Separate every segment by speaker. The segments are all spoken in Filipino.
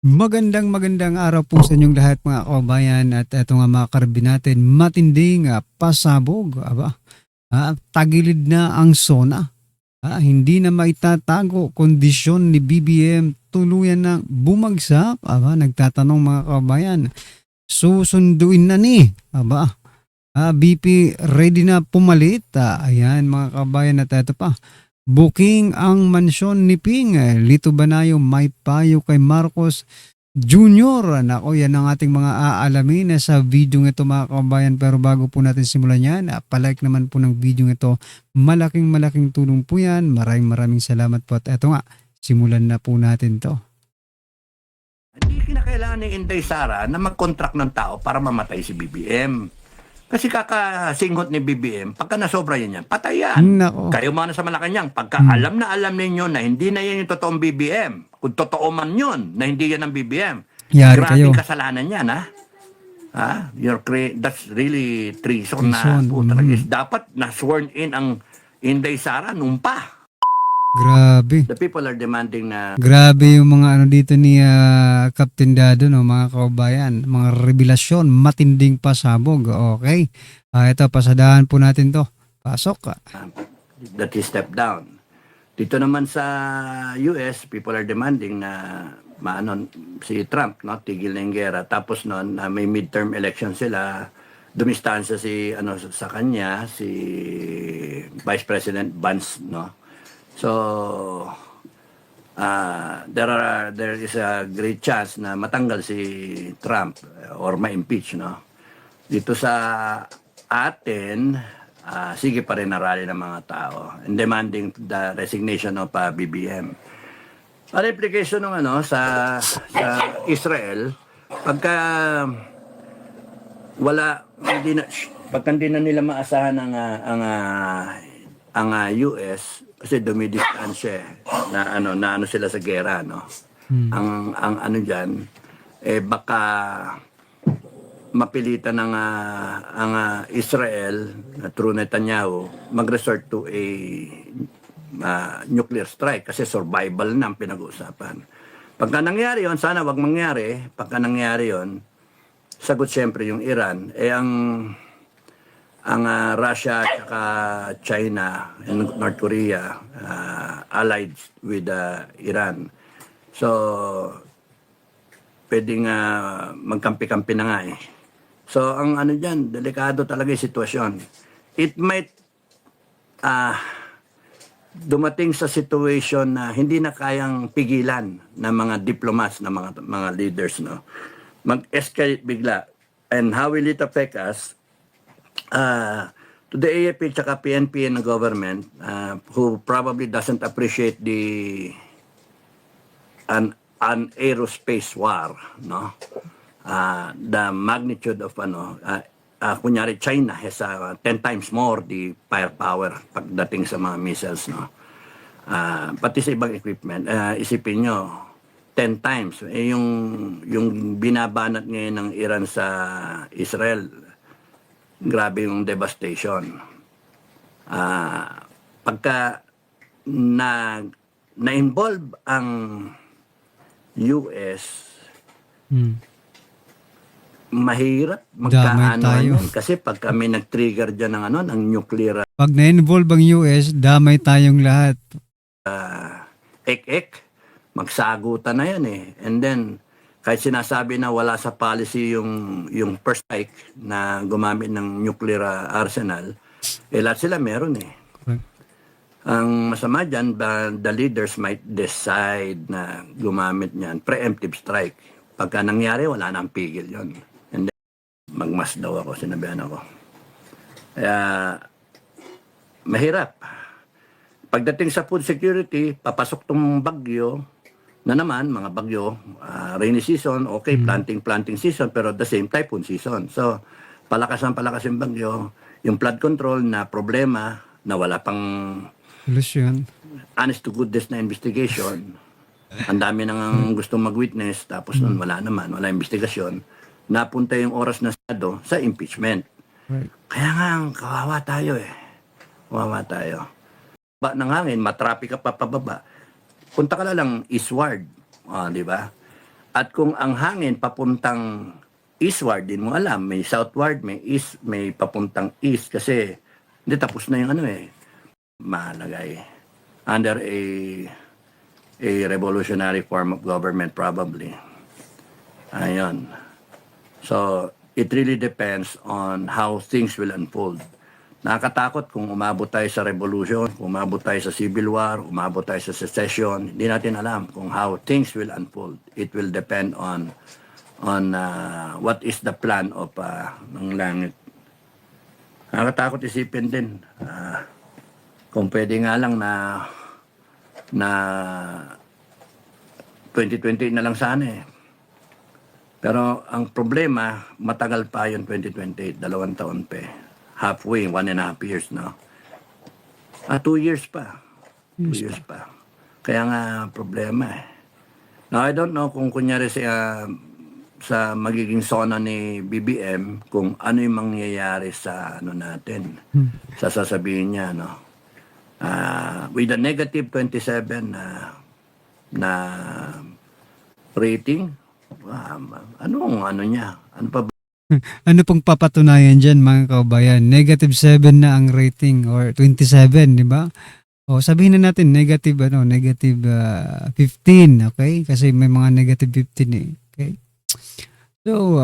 Speaker 1: Magandang araw po sa inyong lahat mga kababayan at eto nga mga karbi natin matinding pasabog tagilid na ang SONA, hindi na maitatago kondisyon ni BBM tuluyan na bumagsak nagtatanong mga kababayan susunduin na ni BP ready na pumalit. Ayan mga kababayan at eto pa booking ang mansyon ni Ping. Lito Banayo may payo kay Marcos Junior. Nako, yan ang ating mga aalamin sa video ito mga kababayan. Pero bago po natin simulan yan, palike naman po ng video ito. Malaking tulong po yan. Maraming salamat po. At eto nga, simulan na po natin to.
Speaker 2: Hindi kinakailangan ni Inday Sara na mag-contract ng tao para mamatay si BBM. Kasi kakasinghot ni BBM, pagka nasobra yan, patay yan.
Speaker 1: Nako.
Speaker 2: Kayo mga nasa Malacanang, pagka alam na alam ninyo na hindi na yan yung totoong BBM, kung totoo man yun, na hindi yan ang BBM,
Speaker 1: Yari
Speaker 2: grabe
Speaker 1: kayo.
Speaker 2: kasalanan yan, ha? That's really treason na.
Speaker 1: Treason.
Speaker 2: Dapat na-sworn in ang Inday Sara nung pa.
Speaker 1: Grabe.
Speaker 2: The people are demanding na
Speaker 1: Grabe yung mga ano dito ni Captain Dado, no, mga kababayan. Mga revelasyon, matinding pasabog. Okay. Ito, pasadahan po natin to. Pasok ka.
Speaker 2: that he stepped down. Dito naman sa US, people are demanding na maano si Trump, no, tigil na yung gera. Tapos noon, may midterm election sila. Dumistansya si ano sa kanya, si Vice President Vance, no. So there is a great chance na matanggal si Trump or ma-impeach, no. Dito sa atin, sige pa rin narali ng mga tao and demanding the resignation of BBM. Ang implication ng ano sa Israel, pagka hindi na nila maasahan ang US kasi dumidistansya na ano sila sa gera, no. Ang ano diyan baka mapilitan ng ang Israel through Netanyahu mag-resort to a nuclear strike kasi survival na ang pinag-uusapan. Pagka nangyari yon, sana wag mangyari. Pagka nangyari yon, sagot siyempre yung Iran. Ang Russia at China and North Korea allied with Iran. So pwedeng magkampi-kampi na nga eh. So ang ano diyan, delikado talaga 'yung sitwasyon. It might dumating sa situation na hindi na kayang pigilan ng mga diplomats, ng mga leaders, no. Mag-escalate bigla. And how will it affect us? To the AFP at PNP and the government who probably doesn't appreciate an aerospace war, no. The magnitude of kunyari China has 10 times more the firepower pagdating sa mga missiles, no. Pati sa ibang equipment, isipin nyo 10 times yung binabanat ngayon ng Iran sa Israel. Grabe yung devastation. Pagka na-involve ang US, mahirap magkaano yan. Kasi pag kami nag-trigger dyan ng nuclear
Speaker 1: Pag na-involve ang US, damay tayong lahat.
Speaker 2: magsagutan na yan eh. And then, kahit sinasabi na wala sa policy yung first strike na gumamit ng nuclear arsenal, lahat sila meron eh.
Speaker 1: Correct.
Speaker 2: Ang masama dyan, the leaders might decide na gumamit niyan, preemptive strike. Pagka nangyari, wala na ang pigil yon. And then, magmas daw ako, sinabihan ako. Kaya, mahirap. Pagdating sa food security, papasok tong bagyo, na naman, mga bagyo, rainy season, okay, planting season, pero at the same typhoon season. So, palakas yung bagyo, yung flood control na problema na wala pang
Speaker 1: Solusyon.
Speaker 2: honest to goodness na investigation. Ang dami nang gustong mag-witness, tapos nun wala investigasyon. Napunta yung oras na sa impeachment.
Speaker 1: Right.
Speaker 2: Kaya nga, kawawa tayo eh. Kawawa tayo. Ba ng hangin, matrapik ka pa pababa. Punta ka na lang eastward, di ba? At kung ang hangin papuntang eastward, din mo alam, may southward, may east, may papuntang east kasi hindi tapos na yung ano eh, malagay under a revolutionary form of government probably. Ayun. So, it really depends on how things will unfold. Nakakatakot kung umabot tayo sa revolution, kung umabot tayo sa civil war, umabot tayo sa secession. Hindi natin alam kung how things will unfold. It will depend on what is the plan of ng langit. Nakakatakot isipin din. Kung pwede nga lang na 2020 na lang sana eh. Pero ang problema, matagal pa yung 2028, 2 taon pa eh. Halfway, 1.5 years, no? 2 years pa. 2 years pa. Kaya nga problema eh. Now, I don't know kung kunyari sa magiging zona ni BBM, kung ano yung mangyayari sa ano natin, sa sasabihin niya, no? With a negative 27 na rating, anong ano niya? Ano pa ba?
Speaker 1: Ano pong papatunayan dyan mga kabayan? Negative 7 na ang rating or 27, di ba? O sabihin na natin negative 15, okay? Kasi may mga negative 15 eh. Okay? So,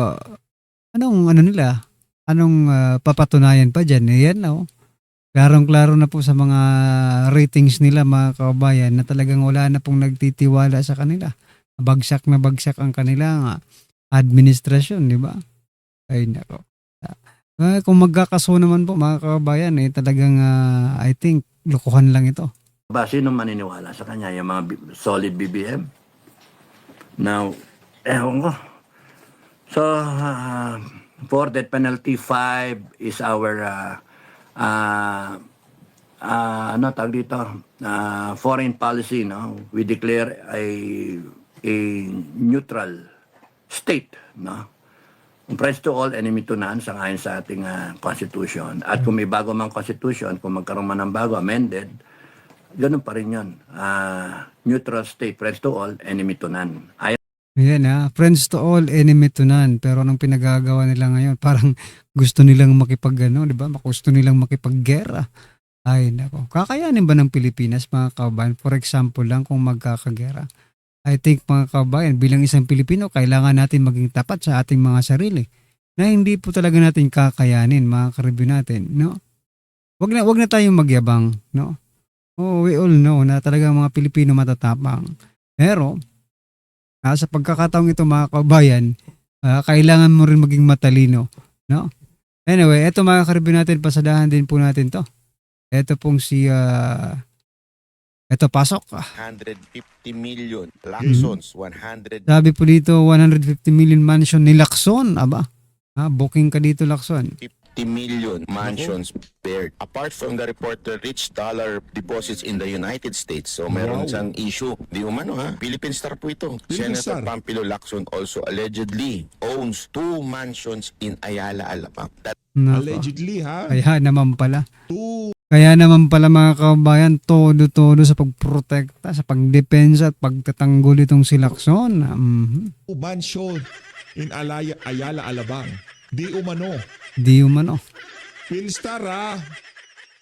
Speaker 1: anong ano nila? Anong papatunayan pa dyan? Yan, no? Klarong-klaro na po sa mga ratings nila mga kabayan na talagang wala na pong nagtitiwala sa kanila. Bagsak na bagsak ang kanilang administrasyon, di ba? Ay nako. Kung magkakaso naman po mga kabayan talagang I think lukuhan lang ito.
Speaker 2: Ba, sino maniniwala sa kanya? Yung mga solid BBM? Now, ewan ko. So, for death penalty, 5 is our ano tawag dito? Foreign policy, no? We declare a neutral state, no? Friends to all, enemy to none, sangayon sa ating constitution. At kung may bago mang constitution, kung magkaroon man ng bago, amended, ganun pa rin yun. Neutral state, friends to all, enemy to none.
Speaker 1: Ayan friends to all, enemy to none. Pero anong pinagagawa nila ngayon? Parang gusto nilang di ba? Gusto nilang makipaggera. Ay nako. Kakayanin ba ng Pilipinas mga kabayan? For example lang kung magkakagera. I think mga kabayan, bilang isang Pilipino, kailangan natin maging tapat sa ating mga sarili na hindi po talaga natin kakayanin, mga ka-review natin, no? Wag na tayong magyabang, no? Oh, we all know na talaga mga Pilipino matatapang. Pero, sa pagkakataong ito mga kabayan, kailangan mo rin maging matalino, no? Anyway, eto mga ka-review natin, pasadahan din po natin to. Eto pong Ito, pasok.
Speaker 3: 150 million. Lacson, 100
Speaker 1: Sabi po dito, 150 million mansion ni Lacson. Aba, booking ka dito, Lacson.
Speaker 3: 50 million mansions paired. Apart from the reported rich dollar deposits in the United States. So meron siyang issue. Di umano Philippine Star po ito.
Speaker 4: Philippine
Speaker 3: Senator
Speaker 4: Star.
Speaker 3: Pampilo Lacson also allegedly owns 2 mansions in Ayala, Alabang.
Speaker 1: Nako.
Speaker 4: Allegedly ha.
Speaker 1: Kaya naman pala.
Speaker 4: Two
Speaker 1: Kaya naman pala mga kabayan, todo-todo sa pagprotekta, sa pagdepensa at pagtatanggol itong si Lacson.
Speaker 4: mansion in Ayala, Alabang. Di umano.
Speaker 1: Di umano.
Speaker 4: Philstar ha.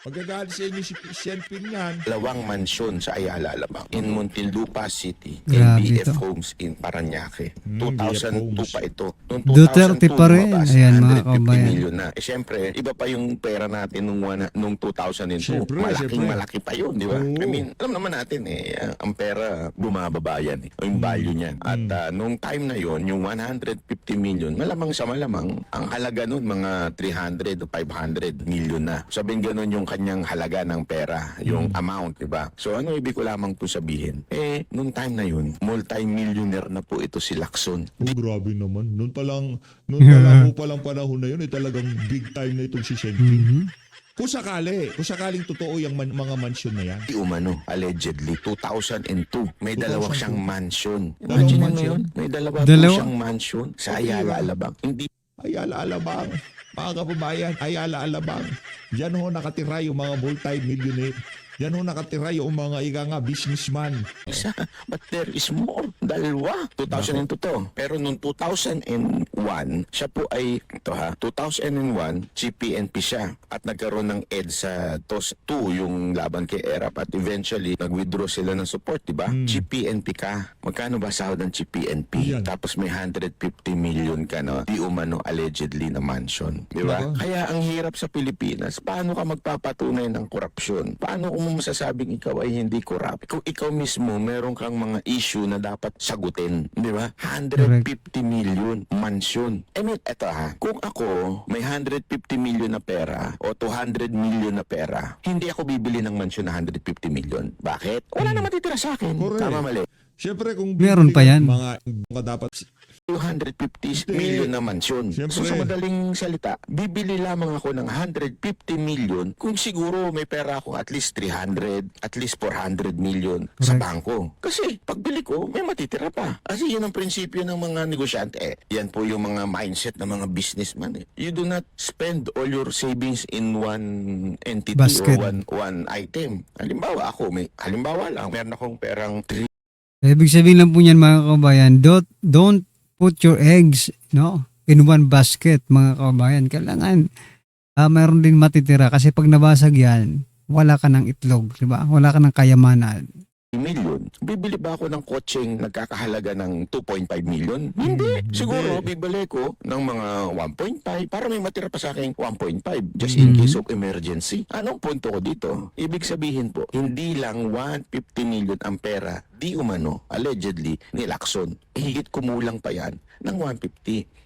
Speaker 4: Magagalit sa inyo si Shenpin yan.
Speaker 3: Dalawang mansyon sa Ayala, Alabang. In Muntinlupa City.
Speaker 1: Grabe
Speaker 3: NBF
Speaker 1: ito.
Speaker 3: Homes in Paranaque.
Speaker 4: BF
Speaker 3: 2002
Speaker 4: Homes.
Speaker 3: pa ito. Noong
Speaker 1: Duterte
Speaker 3: 2002
Speaker 1: pa rin.
Speaker 3: lumabas,
Speaker 1: Ayan, mga
Speaker 3: 150
Speaker 1: kabayan.
Speaker 3: million na. Siyempre, iba pa yung pera natin nung 2002.
Speaker 4: Siyempre,
Speaker 3: Malaking
Speaker 4: siyempre.
Speaker 3: malaki pa yun, di ba?
Speaker 4: Oo.
Speaker 3: I mean, alam naman natin ang pera bumababa yan yung value niya. At nung time na yon yung 150 million, malamang sa malamang, ang halaga nun mga 300 o 500 million na. Sabihin ganun yung kanyang halaga ng pera, yung amount, di ba? So ano ibig ko lamang po sabihin? Nung time na yun, multi-millionaire na po ito si Lacson.
Speaker 4: Oh, grabe naman. Noon pa lang panahon na yun, talagang big time na itong si Shenpin. Kung sakaling totoo yung mga mansion na yan.
Speaker 3: Di umano, allegedly, 2002, may dalawa
Speaker 4: 2002.
Speaker 3: siyang mansion.
Speaker 4: Dalawang
Speaker 3: Imagine mo
Speaker 4: mansion?
Speaker 3: yun, may dalawa po
Speaker 1: Dalawa?
Speaker 3: siyang mansion sa Ayala, Alabang. Hindi
Speaker 4: Ayala, Alabang. Mga kababayan, Ayala, Alabang. Diyan ho nakatira yung mga multi-millionaire. Yan ho nakatira yung mga businessman.
Speaker 3: Isa, but there is more. Dalawa. 2002 to. Pero noong 2001, siya po ay, 2001, GPNP siya. At nagkaroon ng EDSA TOS 2, yung laban kay ERAP. At eventually, nag-withdraw sila ng support, di ba? GPNP ka. Magkano ba sahod ng GPNP?
Speaker 4: Yan.
Speaker 3: Tapos may 150 million ka na di umano allegedly na mansion. Di ba?
Speaker 4: Nako.
Speaker 3: Kaya ang hirap sa Pilipinas, paano ka magpapatunay ng korupsyon? Paano kung masasabing ikaw ay hindi korap? Kung ikaw mismo, meron kang mga issue na dapat sagutin. Di ba? 150 million mansion. I mean, eto kung ako may 150 million na pera o 200 million na pera, hindi ako bibili ng mansion na 150 million. Bakit? Wala na matitira sa akin.
Speaker 4: Correct.
Speaker 3: Tama, mali.
Speaker 4: Siyempre kung
Speaker 1: Meron pa yan.
Speaker 4: mga dapat
Speaker 3: 250 million na mansyon.
Speaker 4: Siyempre.
Speaker 3: So sa madaling salita, bibili lamang ako ng 150 million kung siguro may pera ako at least 300, at least 400 million sa
Speaker 1: Correct.
Speaker 3: bangko. Kasi pagbili ko, may matitira pa. Kasi yun ang prinsipyo ng mga negosyante. Yan po yung mga mindset ng mga businessman. You do not spend all your savings in one entity
Speaker 1: Basket.
Speaker 3: or one item. Halimbawa lang, meron akong perang
Speaker 1: Ibig sabihin lang po niyan mga kabayan, don't put your eggs in one basket mga kabayan. Kailangan mayroon din matitira kasi pag nabasag yan, wala ka ng itlog, di ba? Wala ka ng kayamanan.
Speaker 3: million. Bibili ba ako ng kotseng nagkakahalaga ng 2.5 million? Hindi. Siguro, bibili ko ng mga 1.5 para may matira pa sa akin 1.5 just in case of emergency. Anong punto ko dito? Ibig sabihin po, hindi lang 150 million ang pera di umano, allegedly, ni Lacson. Higit kumulang pa yan ng 150.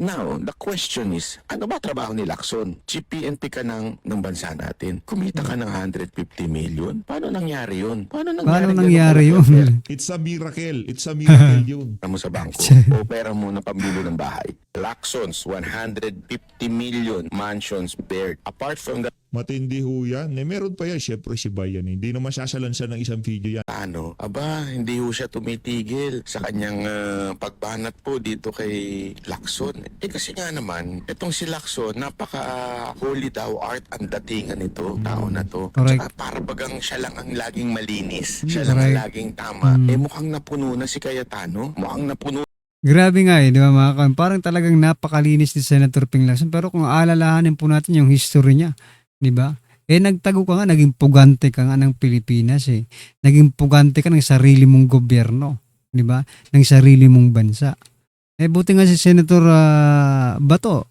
Speaker 3: Now, the question is, ano ba trabaho ni Lacson? GPNP ka ng bansa natin. Kumita ka ng 150 million? Paano nangyari yun? Paano
Speaker 1: Nangyari
Speaker 3: ganun?
Speaker 1: yun?
Speaker 4: it's a miracle. It's a miracle yun.
Speaker 3: Pera mo sa bangko o pera mo na pambili ng bahay. Lacson's 150 million mansions bared. Apart from the
Speaker 4: Matindi ho yan. Meron pa yan. Siyempre si Bayan. Hindi naman sasalansan ng isang video yan.
Speaker 3: hindi ho siya tumitigil sa kanyang pagbanat po dito kay Lacson. Kasi nga naman, itong si Lacson, napaka-holy daw art ang datingan nito, tao na to.
Speaker 1: Correct.
Speaker 3: Tsaka para bagang siya lang ang laging malinis. Siya lang ang
Speaker 1: Correct.
Speaker 3: laging tama. Mukhang napuno na si Cayetano. Mukhang napuno
Speaker 1: Grabe nga di ba mga kabayan? Parang talagang napakalinis ni Senator Ping Lacson. Pero kung aalalahanin po natin yung history niya, di ba? Nagtago ka nga, naging pugante ka nga ng Pilipinas Naging pugante ka ng sarili mong gobyerno, di ba? Ng sarili mong bansa. Buti nga si Senator Bato,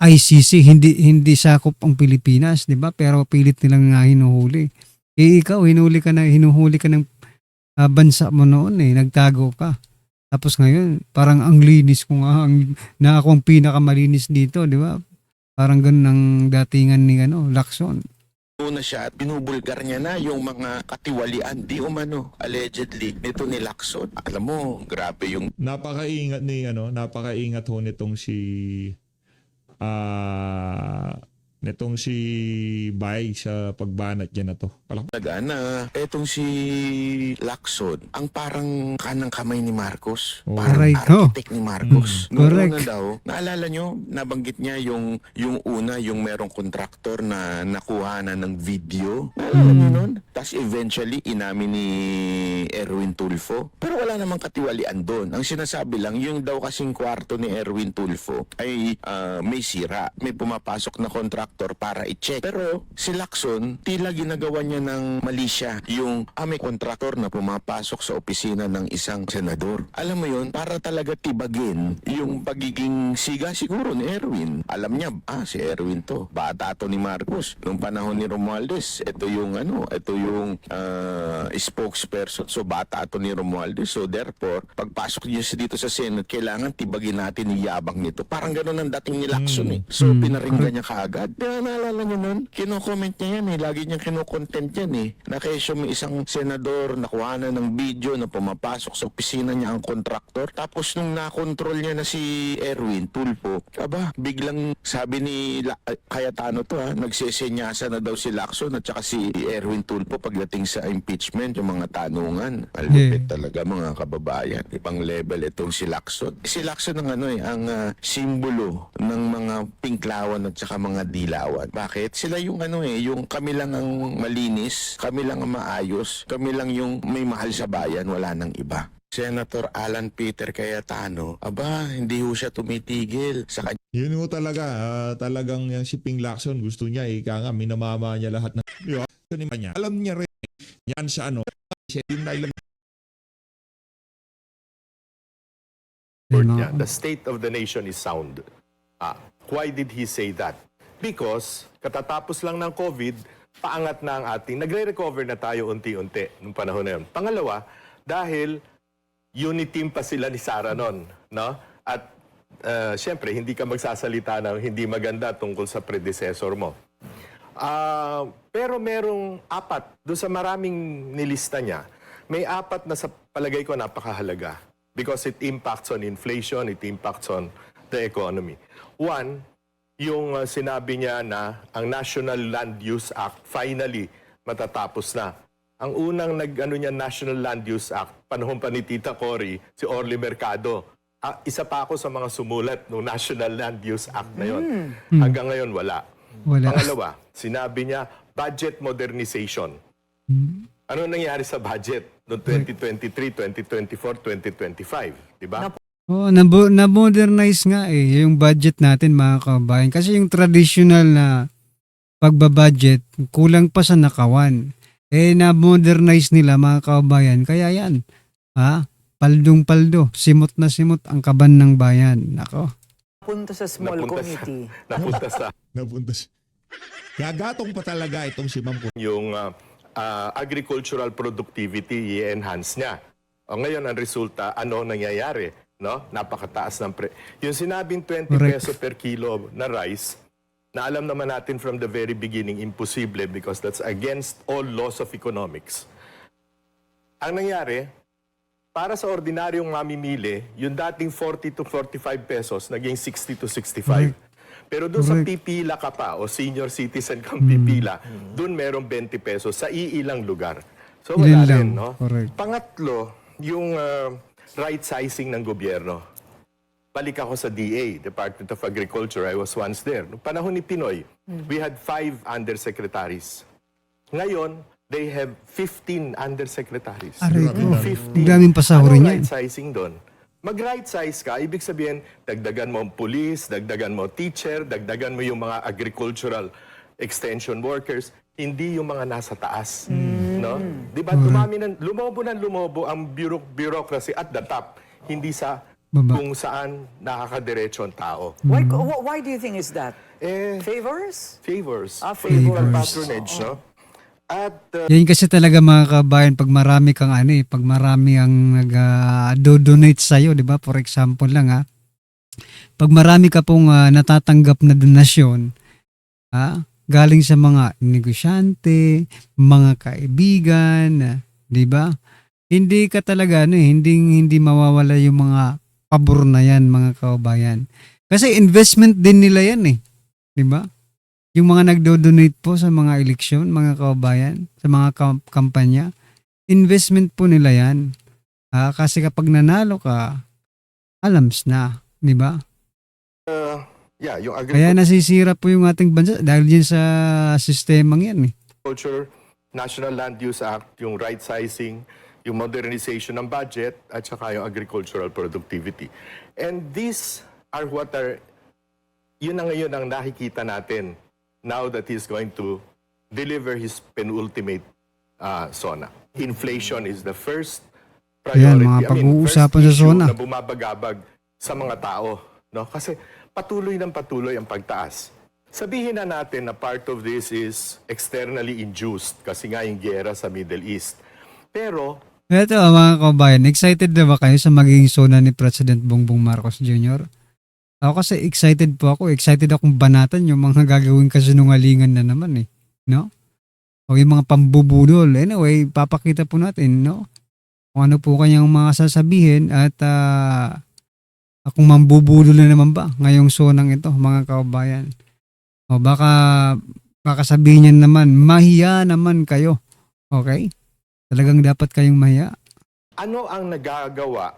Speaker 1: ICC, hindi sakop ang Pilipinas, di ba? Pero pilit nilang nga hinuhuli. Ikaw, hinuhuli ka ng bansa mo noon nagtago ka. Tapos ngayon, parang ang linis ko nga, na ako ang pinakamalinis dito, di ba? Parang ganun ang datingan ni Lacson.
Speaker 3: na siya at binubulgar niya na yung mga katiwalian di umano allegedly nito ni Lacson. Alam mo, grabe yung
Speaker 4: napakaingat ho nitong si Bay sa pagbanat niya na to.
Speaker 3: na etong si Lacson ang parang kanang kamay ni Marcos.
Speaker 4: Oh.
Speaker 3: Parang
Speaker 1: Correct.
Speaker 3: architect ni Marcos. Noong
Speaker 1: Correct.
Speaker 3: una daw, naalala nyo, nabanggit niya yung una, yung merong kontraktor na nakuha na ng video. Naalala nyo nun? Tapos eventually, inamin ni Erwin Tulfo. Pero wala namang katiwalian doon. Ang sinasabi lang, yung daw kasing kwarto ni Erwin Tulfo ay may sira. May pumapasok na kontraktor para i-check. Pero si Lacson, tila ginagawa niya ng mali siya. Yung may kontraktor na pumapasok sa opisina ng isang senador. Alam mo yun, para talaga tibagin yung pagiging siga siguro ni Erwin. Alam niya, si Erwin to. Bata to ni Marcos. Nung panahon ni Romualdez, ito yung spokesperson. So bata to ni Romualdez. So therefore, pagpasok niya dito sa Senate, kailangan tibagin natin yung yabang nito. Parang ganun ang dating ni Lacson So pinaringgan niya kaagad. Naalala niyo nun? Kino-comment niya yan Lagi niyang kino-content yan Na kesyo may isang senador nakuha na ng video na pumapasok sa opisina niya ang kontraktor. Tapos nung nakontrol niya na si Erwin Tulfo, biglang sabi ni Cayetano to nagsesenyasa na daw si Lacson at saka si Erwin Tulfo pagdating sa impeachment, yung mga tanungan. Malupit talaga mga kababayan. Ibang level itong si Lacson. Si Lacson ang ang simbolo ng mga pinklawan at saka mga dila Dilawan. Bakit? Sila yung yung kami lang ang malinis, kami lang ang maayos, kami lang yung may mahal sa bayan, wala nang iba. Senator Alan Peter Cayetano, hindi ho siya tumitigil sa kanya.
Speaker 4: Yun ho talaga, talagang yung si Ping Lacson, gusto niya, ika nga, minamama niya lahat ng, niya. Alam niya rin, yan sa
Speaker 1: Ayun,
Speaker 5: Yeah, the state of the nation is sound. Why did he say that? Because katatapos lang ng COVID, paangat na ang ating, nagre-recover na tayo unti-unti nung panahon na yun. Pangalawa, dahil unit team pa sila ni Sara noon, no? At syempre, hindi ka magsasalita ng hindi maganda tungkol sa predecessor mo. Pero merong apat, doon sa maraming nilista niya, may apat na sa palagay ko napakahalaga. Because it impacts on inflation, it impacts on the economy. One, yung sinabi niya na ang National Land Use Act finally matatapos na. Ang unang National Land Use Act, panahon pa ni Tita Cory, si Orly Mercado. Isa pa ako sa mga sumulat ng National Land Use Act na yon. Hanggang ngayon, wala. Pangalawa, sinabi niya, budget modernization. Ano nangyari sa budget noong 2023, 2024, 2025? Diba?
Speaker 1: Na-modernize nga yung budget natin mga kabayan. Kasi yung traditional na pagbabudget, kulang pa sa nakawan. Na-modernize nila mga kabayan. Kaya yan, paldong-paldo, simot na simot ang kaban ng bayan. Nako.
Speaker 6: Napunta sa small committee.
Speaker 4: Napunta siya. Gagatong pa talaga itong si Ma'am
Speaker 5: Yung agricultural productivity, i-enhance niya. O ngayon, ang resulta, ano nangyayari? No? Napakataas ng yung sinabing 20 peso per kilo na rice, na alam naman natin from the very beginning, imposible because that's against all laws of economics. Ang nangyari, para sa ordinaryong mamimili, yung dating 40 to 45 pesos, naging 60 to 65. Pero doon sa pipila ka pa, o senior citizen kang pipila, doon merong 20 pesos sa iilang lugar. So wala rin, no? Pangatlo, yung right sizing ng gobyerno. Balik ako sa DA, Department of Agriculture. I was once there. Noong panahon ni Pinoy, we had 5 undersecretaries. Ngayon, they have 15 undersecretaries. 15.
Speaker 1: Daming pasahurin yan.
Speaker 5: Right sizing doon? Mag-right size ka, ibig sabihin, dagdagan mo ang police, dagdagan mo teacher, dagdagan mo yung mga agricultural extension workers, hindi yung mga nasa taas. No? Di ba, lumobo ang bureaucracy at the top, hindi sa kung saan nakakadiretso ang tao.
Speaker 6: Why do you think is that? Favors?
Speaker 5: Favors.
Speaker 6: Favors.
Speaker 5: Patronage, no? At
Speaker 1: Yan kasi talaga mga kabayan, pag marami kang pag marami ang nag-donate sa'yo, di ba? For example lang pag marami ka pong natatanggap na donasyon, galing sa mga negosyante, mga kaibigan, di ba? Hindi ka talaga, hindi mawawala yung mga pabor na yan, mga kabayan. Kasi investment din nila yan di ba? Yung mga nagdo-donate po sa mga eleksyon, mga kabayan, sa mga kampanya, investment po nila yan. Kasi kapag nanalo ka, alams na, di ba?
Speaker 5: yung
Speaker 1: Kaya nasisira po yung ating bansa dahil din sa sistemang yan
Speaker 5: Agriculture, National Land Use Act, yung right sizing, yung modernization ng budget, at saka yung agricultural productivity. And these are yun na ngayon ang nakikita natin now that he's going to deliver his penultimate SONA. Inflation is the first priority.
Speaker 1: Ayan, mga pag-uusapan
Speaker 5: first
Speaker 1: sa
Speaker 5: issue
Speaker 1: SONA.
Speaker 5: na bumabagabag sa mga tao. No? Kasi patuloy ang pagtaas. Sabihin na natin na part of this is externally induced kasi nga yung giyera sa Middle East. Pero
Speaker 1: Ito mga kabayan, excited na ba kayo sa magiging SONA ni President Bongbong Marcos Jr.? Ako kasi excited po ako. Excited akong banatan yung mga gagawin kasinungalingan na naman no? O yung mga pambubudol. Anyway, papakita po natin, no? Kung ano po kanyang mga sasabihin at kung mambubudol na naman ba ngayong sonang ito, mga kabayan. O baka sabihin niya naman, mahiya naman kayo. Okay? Talagang dapat kayong mahiya.
Speaker 5: ano ang nagawa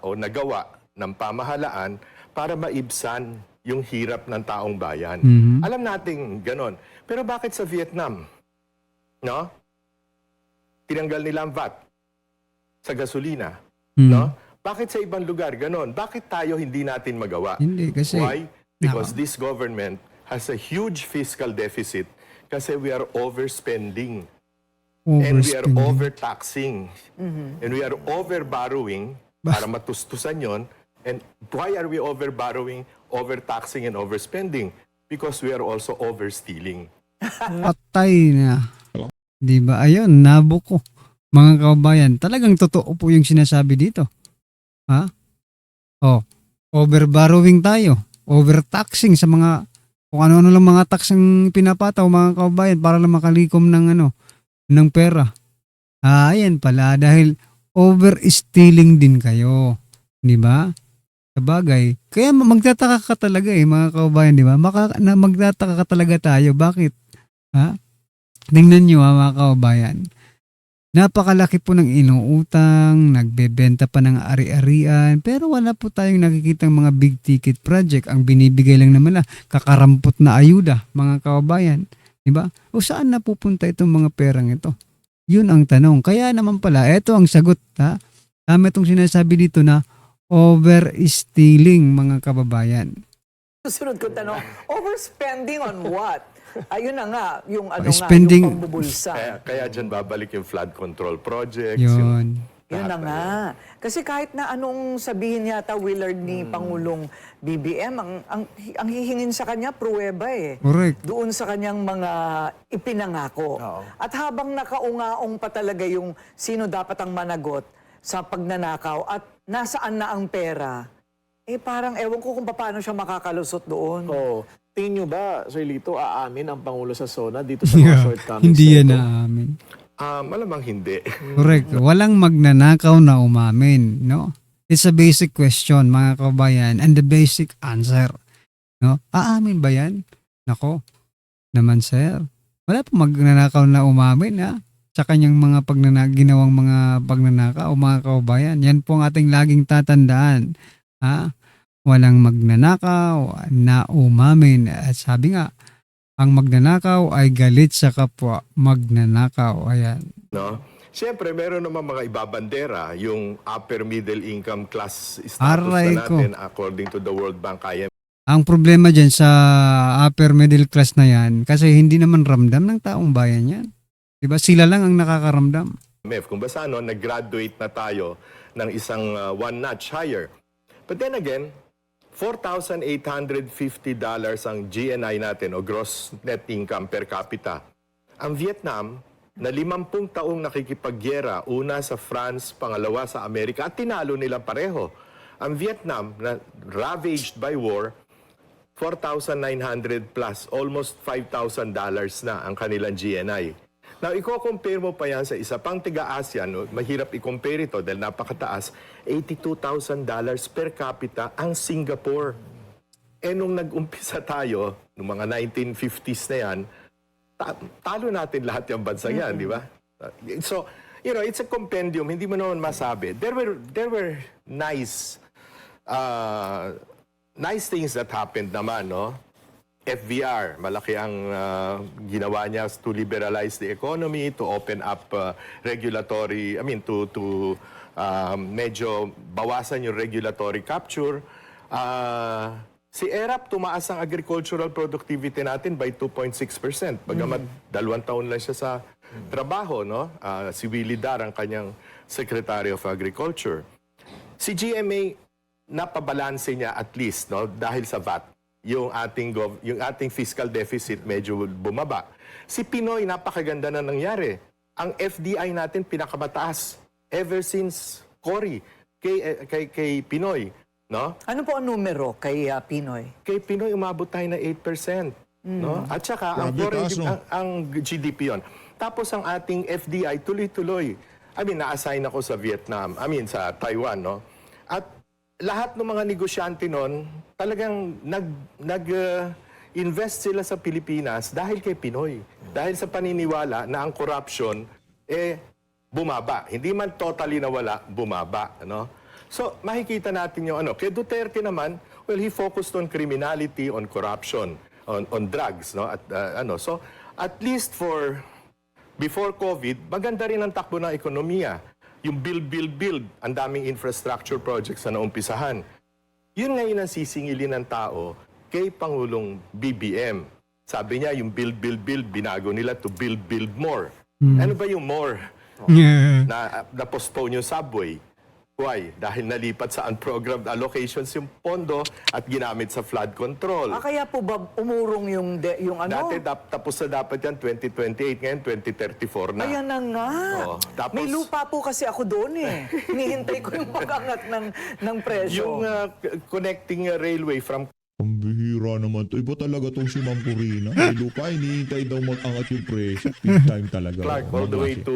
Speaker 5: ng pamahalaan para maibsan yung hirap ng taong bayan.
Speaker 1: Mhm.
Speaker 5: Alam nating ganon. Pero bakit sa Vietnam? No? Tinanggal nila ang VAT sa gasolina.
Speaker 1: Mhm.
Speaker 5: No? Bakit sa ibang lugar ganon? Bakit tayo hindi natin magawa?
Speaker 1: Hindi kasi
Speaker 5: Why? Because this government has a huge fiscal deficit kasi we are overspending. And we are
Speaker 1: overspending.
Speaker 5: overtaxing. And we are overborrowing para matustusan yon. And why are we overborrowing, overtaxing, and overspending? Because we are also overstealing.
Speaker 1: Patay na. 'Di ba? Ayun, nabuko. Mga kababayan, talagang totoo po yung sinasabi dito. Ha? Oh, overborrowing tayo, overtaxing sa mga kung ano-ano lang mga tax ang pinapataw mga kababayan para lang makalikom ng pera. Ayan pala dahil overstealing din kayo, 'di ba? Sabagay, kaya magtataka ka talaga mga kababayan, 'di ba? Magtataka ka talaga tayo, bakit? Ha? Tingnan niyo mga kababayan. Napakalaki po ng inuutang, nagbebenta pa ng ari-arian, pero wala po tayong nakikitang mga big ticket project. Ang binibigay lang naman kakarampot na ayuda, mga kababayan. Diba? O saan napupunta itong mga perang ito? Yun ang tanong. Kaya naman pala, ito ang sagot. Ha? Tama itong sinasabi dito na overstealing, mga kababayan.
Speaker 6: Susunod ko tanong, overspending on what? Ayun na nga, yung
Speaker 1: Spending-
Speaker 6: yung pambubulsa.
Speaker 5: Kaya dyan babalik yung flood control projects.
Speaker 1: Yun.
Speaker 6: Yun na nga. Kasi kahit na anong sabihin yata Willard ni Pangulong BBM, ang hihingin sa kanya, pruweba
Speaker 1: Correct.
Speaker 6: doon sa kanyang mga ipinangako. At habang nakaungaong pa talaga yung sino dapat ang managot sa pagnanakaw at nasaan na ang pera, parang ewan ko kung paano siya makakalusot doon.
Speaker 7: Oo. Tingin nyo ba, Sir Lito, aamin ang Pangulo sa SONA dito sa mga shortcomings
Speaker 1: Hindi
Speaker 7: na
Speaker 1: yan
Speaker 7: ito?
Speaker 1: naamin.
Speaker 5: Malamang hindi.
Speaker 1: Correct. Walang magnanakaw na umamin, no? It's a basic question, mga kabayan, and the basic answer. No? Aamin ba yan? Nako, naman sir. Wala po magnanakaw na umamin, ha? Sa kanyang mga ginawang mga pagnanakaw, mga kabayan. Yan po ang ating laging tatandaan. Ha? Walang magnanakaw na umamin. At sabi nga, ang magnanakaw ay galit sa kapwa magnanakaw. Ayan.
Speaker 5: No? Siyempre, meron naman mga ibabandera, yung upper middle income class status
Speaker 1: Aray
Speaker 5: na
Speaker 1: ko.
Speaker 5: natin according to the World Bank IMF.
Speaker 1: Ang problema dyan sa upper middle class na yan, kasi hindi naman ramdam ng taong bayan yan. Diba? Sila lang ang nakakaramdam.
Speaker 5: Kung basta nag-graduate na tayo ng isang one notch higher. But then again, $4,850 ang GNI natin o gross net income per capita. Ang Vietnam, na 50 taong nakikipagyera, una sa France, pangalawa sa Amerika, at tinalo nila pareho. Ang Vietnam, na ravaged by war, 4,900 plus, almost $5,000 na ang kanilang GNI. Now, i-compare mo pa yan sa isa pang tiga-ASEAN, no? Mahirap i-compare ito dahil napakataas, $82,000 per capita ang Singapore. Nung nag-umpisa tayo, noong mga 1950s na yan, talo natin lahat yung bansa yan, di ba? So, it's a compendium, hindi mo naman masabi. There were nice things that happened naman, no? FVR, malaki ang ginawa niya to liberalize the economy, to open up regulatory, to medyo bawasan yung regulatory capture. Si ERAP, tumaas ang agricultural productivity natin by 2.6%. Bagamat 2 taon lang siya sa trabaho, no? Si Willie Dar, ang kanyang Secretary of Agriculture. Si GMA, napabalanse niya at least, no? Dahil sa VAT. Yung ating fiscal deficit medyo bumaba. Si Pinoy, napakaganda na nangyari. Ang FDI natin pinakamataas ever since Cory kay Pinoy, no?
Speaker 6: Ano po ang numero kay Pinoy?
Speaker 5: Kay Pinoy umabot tayo na 8%, no? At saka
Speaker 4: Grabe, taas, no?
Speaker 5: ang GDP yon. Tapos ang ating FDI tuloy-tuloy. Na-assign ako sa Vietnam, sa Taiwan, no? At lahat ng mga negosyante noon, talagang nag-invest sila sa Pilipinas dahil kay Pinoy. Dahil sa paniniwala na ang corruption, bumaba. Hindi man totally nawala, bumaba. No? So, makikita natin yung ano. Kay Duterte naman, well, he focused on criminality, on corruption, on drugs, no? At ano. So, at least for before COVID, maganda rin ang takbo ng ekonomiya. Yung build. Ang daming infrastructure projects na naumpisahan. Yun ngayon ang sisingilin ng tao kay Pangulong BBM. Sabi niya, yung build, binago nila to build more. Ano ba yung more?
Speaker 1: Yeah.
Speaker 5: Na-postpone yung subway. Why? Dahil nalipat sa unprogrammed allocations yung pondo at ginamit sa flood control.
Speaker 6: Kaya po ba umurong yung ano?
Speaker 5: Dati tapos na dapat yan 2028, ngayon 2034 na.
Speaker 6: Ayan na nga.
Speaker 5: Oo. Tapos-
Speaker 6: May lupa po kasi ako doon eh. Hinihintay ko yung pag-angat ng presyo.
Speaker 5: Yung connecting railway from
Speaker 4: Ang bihira naman to. Iba talaga tong si Ma'am Corina. May lupa, hinihintay daw mag-angat yung presyo. Big time talaga.
Speaker 5: Clark all the way to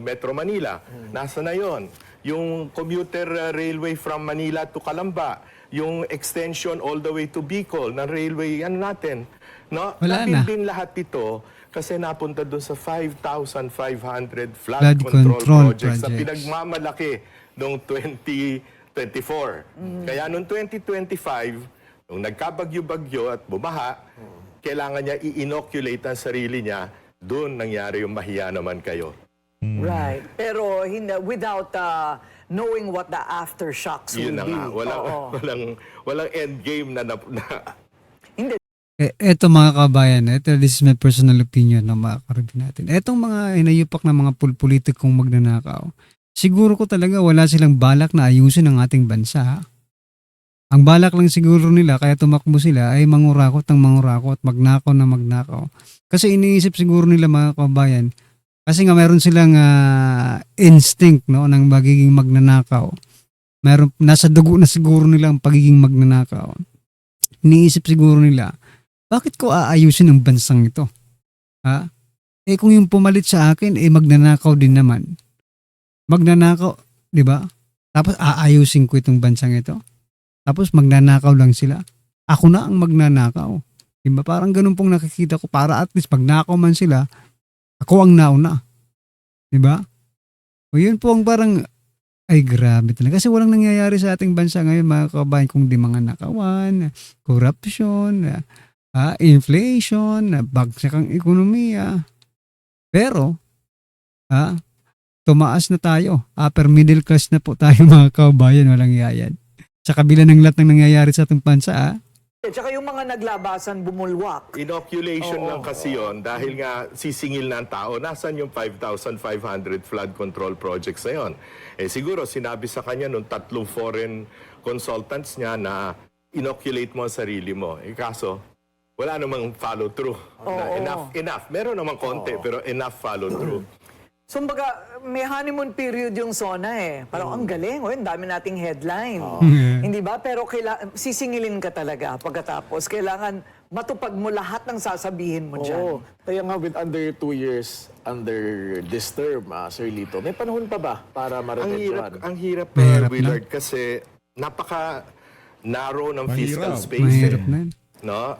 Speaker 5: Metro Manila. Nasa na yon? Yung commuter railway from Manila to Calamba, yung extension all the way to Bicol ng railway, ano natin, no?
Speaker 1: Wala na.
Speaker 5: Nabilbin lahat ito kasi napunta doon sa 5,500 flood
Speaker 1: Flood
Speaker 5: control,
Speaker 1: control
Speaker 5: projects na
Speaker 1: projects.
Speaker 5: pinagmamalaki noong 2024. Kaya noong 2025, nung nagkabagyo-bagyo at bumaha, kailangan niya i-inoculate ang sarili niya, doon nangyari yung mahiya naman kayo.
Speaker 6: Right. Pero without knowing what the aftershocks will
Speaker 5: Yun na
Speaker 6: be.
Speaker 5: nga.
Speaker 6: Oo.
Speaker 5: Walang end game na
Speaker 6: Hindi.
Speaker 1: Eto mga kabayan, this is my personal opinion na makakaribin natin. Etong mga hinayupak na mga politikong magnanakaw, siguro ko talaga wala silang balak na ayusin ang ating bansa. Ang balak lang siguro nila, kaya tumakbo sila, ay mangurakot ng mangurakot, magnakaw na magnakaw. Kasi iniisip siguro nila mga kabayan, kasi nga meron silang instinct no, ng magiging magnanakaw. Nasa dugo na siguro nila ang pagiging magnanakaw. Iniisip siguro nila, bakit ko aayusin ang bansang ito? Ha? Eh kung yung pumalit sa akin, magnanakaw din naman. Magnanakaw, di ba? Tapos aayusin ko itong bansang ito. Tapos magnanakaw lang sila. Ako na ang magnanakaw. Diba? Parang ganun pong nakikita ko. Para at least magnakaw man sila, ako ang nauna. Diba? O yun po ang parang, ay grabe talaga. Kasi walang nangyayari sa ating bansa ngayon mga kabayan kung di mga nakawan, corruption, inflation, bagsak ang ekonomiya. Pero, tumaas na tayo. Upper middle class na po tayo mga kabayan. Walang yayan. Sa kabila ng lahat ng nangyayari sa ating bansa,
Speaker 6: Tsaka yung mga naglabasan bumulwak.
Speaker 5: inoculation lang kasi yon dahil nga sisingil na ang tao. Nasaan yung 5,500 flood control projects na yon? Siguro sinabi sa kanya nung 3 foreign consultants niya na inoculate mo ang sarili mo. Kaso, wala namang follow through. Enough. Meron namang konti, pero enough follow through.
Speaker 6: So, baga, may honeymoon period yung SONA eh. Parang ang galing. Ang dami nating headline. Hindi ba? Pero sisingilin ka talaga pagkatapos. Kailangan matupad mo lahat ng sasabihin mo dyan.
Speaker 7: Oo. Kaya nga with under 2 years under this term, Sir Lito, may panahon pa ba para maremedyohan?
Speaker 5: Ang hirap,
Speaker 1: Mahirap na.
Speaker 5: Willard, kasi napaka-narrow ng fiscal
Speaker 4: Mahirap.
Speaker 5: space.
Speaker 1: mahirap na yun.
Speaker 5: No?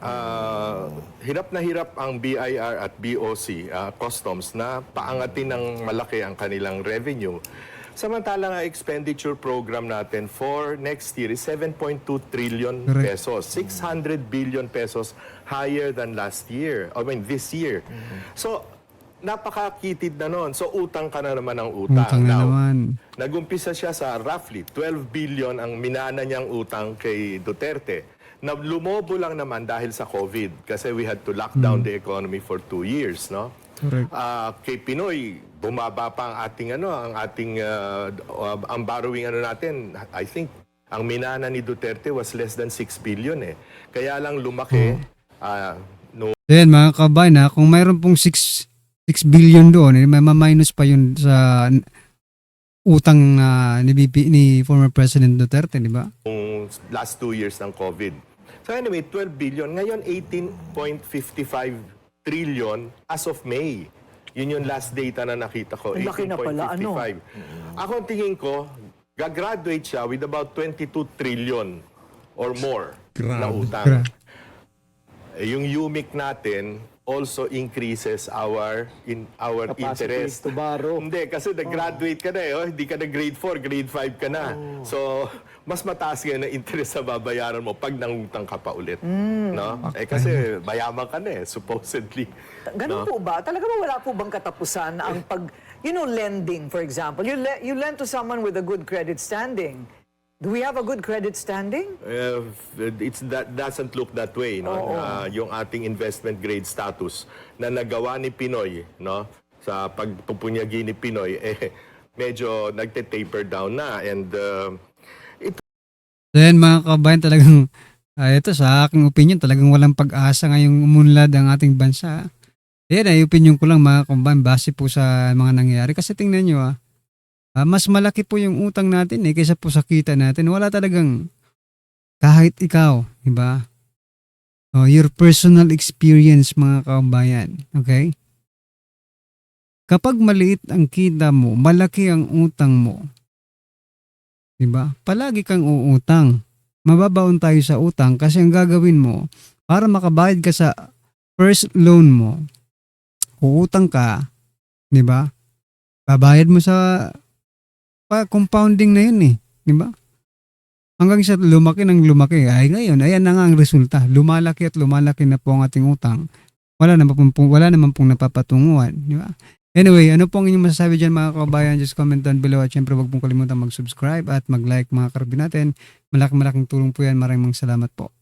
Speaker 5: Hirap na hirap ang BIR at BOC, customs, na paangatin ng malaki ang kanilang revenue. Samantalang ang expenditure program natin for next year is 7.2 trillion
Speaker 1: Correct.
Speaker 5: pesos. 600 billion pesos higher than last year. This year. So, napakakitid na nun. So, utang ka na naman ng utang.
Speaker 1: Utang na
Speaker 5: Now,
Speaker 1: naman.
Speaker 5: Nagumpisa siya sa roughly 12 billion ang minana niyang utang kay Duterte. Na lumobo lang naman dahil sa COVID kasi we had to lock down the economy for 2 years, no?
Speaker 1: Correct.
Speaker 5: Kay Pinoy, bumaba pa ang ating ang borrowing natin. I think ang minana ni Duterte was less than 6 billion eh. Kaya lang lumaki
Speaker 1: Then mga kabayan, kung mayroon pong 6 billion doon, may ma-minus pa yun sa utang ni former President Duterte, di ba?
Speaker 5: nung last 2 years ng COVID. So anyway, 12 billion. Ngayon, 18.55 trillion as of May. Yun yung last data na nakita ko.
Speaker 6: Ang laki na pala, ano?
Speaker 5: 18.55. Ako ang tingin ko, gagraduate siya with about 22 trillion or more na
Speaker 4: Grabe.
Speaker 5: utang.
Speaker 1: Grabe.
Speaker 5: Yung UMIC natin, also increases our
Speaker 7: Capacity
Speaker 5: interest.
Speaker 7: to borrow.
Speaker 5: Hindi, kasi nag-graduate ka na hindi ka na grade 4, grade 5 ka na. So, mas mataas nga na interest sa babayaran mo pag nangutang ka pa ulit. No? Kasi mayaman ka na supposedly.
Speaker 6: Ganun po ba? Talaga ba wala po bang katapusan ang pag, lending, for example? You lend to someone with a good credit standing. Do we have a good credit standing?
Speaker 5: That doesn't look that way, no? Yung ating investment grade status na nagawa ni Pinoy, no? Sa pagpupunyagi ni Pinoy, medyo nagte-taper down na. And
Speaker 1: Then mga kabayan, talagang ito sa aking opinion, talagang walang pag-asa ngayong umunlad ang ating bansa. Yan ay opinion ko lang mga kabayan base po sa mga nangyayari. Kasi tingnan nyo mas malaki po yung utang natin kaysa po sa kita natin. Wala talagang kahit ikaw, diba? Your personal experience mga kabayan. Okay? Kapag maliit ang kita mo, malaki ang utang mo. Diba? Palagi kang uutang. Mababaon tayo sa utang kasi ang gagawin mo, para makabayad ka sa first loan mo, uutang ka, diba? Babayad mo sa compounding na yun diba? Hanggang sa lumaki ng lumaki. Ay ngayon, ayan na nga ang resulta. Lumalaki at lumalaki na po ang ating utang. Wala naman pong napapatunguhan. Diba? Anyway, ano pong inyong masasabi dyan mga kabayan? Just comment down below at syempre wag pong kalimutan mag-subscribe at mag-like mga karbi natin. Malaking tulong po yan. Maraming salamat po.